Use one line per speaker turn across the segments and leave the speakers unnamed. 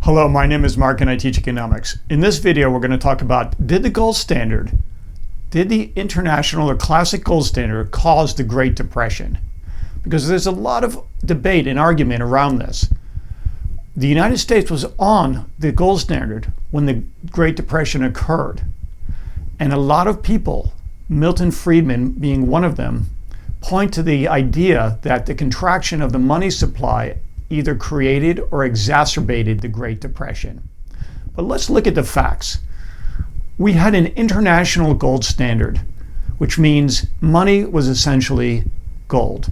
Hello, my name is Mark and I teach economics. In this video, we're going to talk about did the international or classic gold standard cause the Great Depression? Because there's a lot of debate and argument around this. The United States was on the gold standard when the Great Depression occurred. And a lot of people, Milton Friedman being one of them, point to the idea that the contraction of the money supply either created or exacerbated the Great Depression. But let's look at the facts. We had an international gold standard, which means money was essentially gold.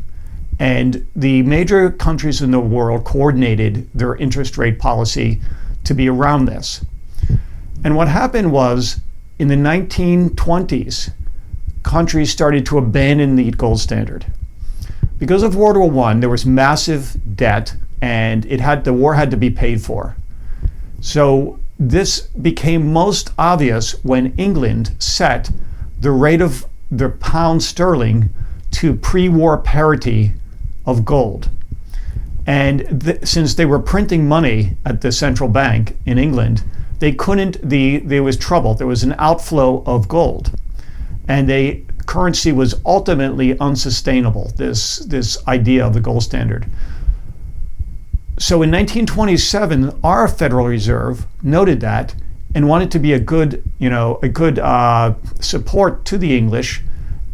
And the major countries in the world coordinated their interest rate policy to be around this. And what happened was, in the 1920s, countries started to abandon the gold standard. Because of World War I, there was massive debt, and the war had to be paid for. So this became most obvious when England set the rate of the pound sterling to pre-war parity of gold. And since they were printing money at the central bank in England, there was trouble. There was an outflow of gold. And the currency was ultimately unsustainable, this idea of the gold standard. So in 1927, our Federal Reserve noted that and wanted to be a good support to the English,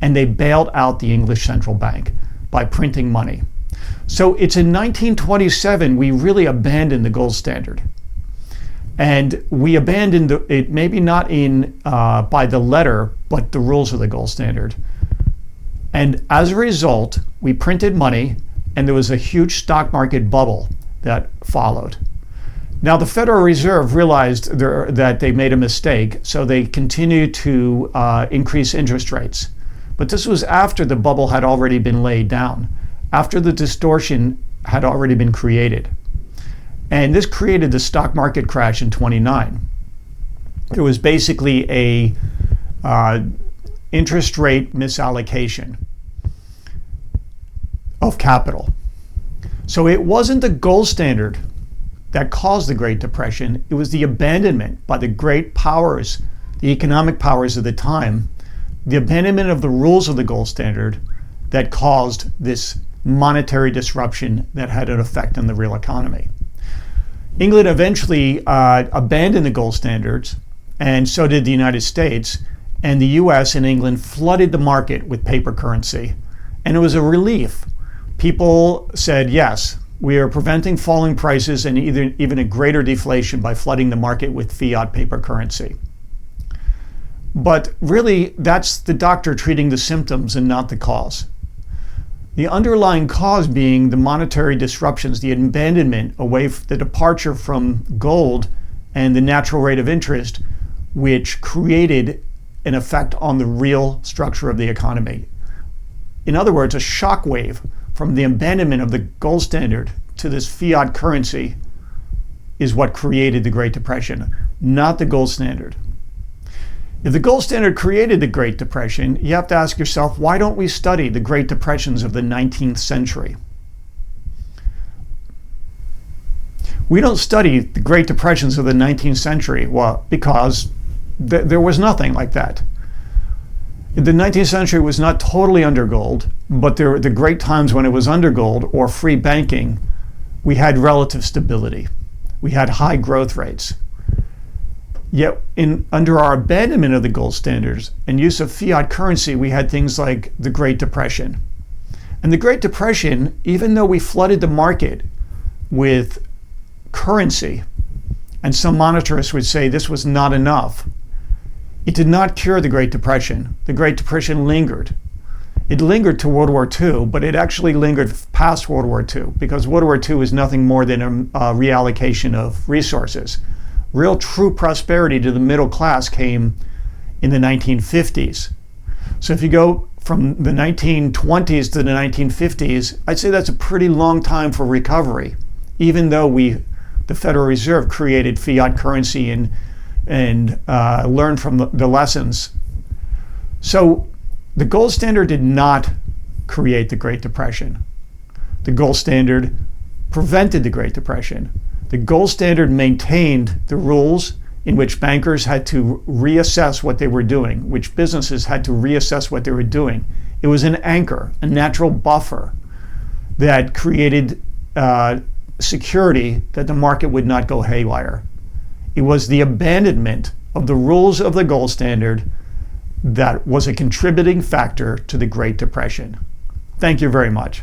and they bailed out the English central bank by printing money. So it's in 1927 we really abandoned the gold standard. And we abandoned it, maybe not by the letter, but the rules of the gold standard. And as a result, we printed money, and there was a huge stock market bubble that followed. Now, the Federal Reserve realized that they made a mistake, so they continued to increase interest rates. But this was after the bubble had already been laid down, after the distortion had already been created. And this created the stock market crash in '29. It was basically a interest rate misallocation of capital. So it wasn't the gold standard that caused the Great Depression. It was the abandonment by the great powers, the economic powers of the time, the abandonment of the rules of the gold standard that caused this monetary disruption that had an effect on the real economy. England eventually abandoned the gold standards, and so did the United States, and the US and England flooded the market with paper currency. And it was a relief. People said, yes, we are preventing falling prices and even a greater deflation by flooding the market with fiat paper currency. But really, that's the doctor treating the symptoms and not the cause. The underlying cause being the monetary disruptions, the abandonment away, the departure from gold and the natural rate of interest, which created an effect on the real structure of the economy. In other words, a shock wave from the abandonment of the gold standard to this fiat currency is what created the Great Depression, not the gold standard. If the gold standard created the Great Depression, you have to ask yourself, why don't we study the Great Depressions of the 19th century? We don't study the Great Depressions of the 19th century, well, because there was nothing like that. The 19th century was not totally under gold, but the great times when it was under gold or free banking, we had relative stability. We had high growth rates. Yet under our abandonment of the gold standards and use of fiat currency, we had things like the Great Depression. And the Great Depression, even though we flooded the market with currency, and some monetarists would say this was not enough, it did not cure the Great Depression. The Great Depression lingered. It lingered to World War II, but it actually lingered past World War II, because World War II is nothing more than a reallocation of resources. Real true prosperity to the middle class came in the 1950s. So if you go from the 1920s to the 1950s, I'd say that's a pretty long time for recovery, even though the Federal Reserve created fiat currency and learn from the lessons. So the gold standard did not create the Great Depression. The gold standard prevented the Great Depression. The gold standard maintained the rules in which bankers had to reassess what they were doing, which businesses had to reassess what they were doing. It was an anchor, a natural buffer that created security that the market would not go haywire. It was the abandonment of the rules of the gold standard that was a contributing factor to the Great Depression. Thank you very much.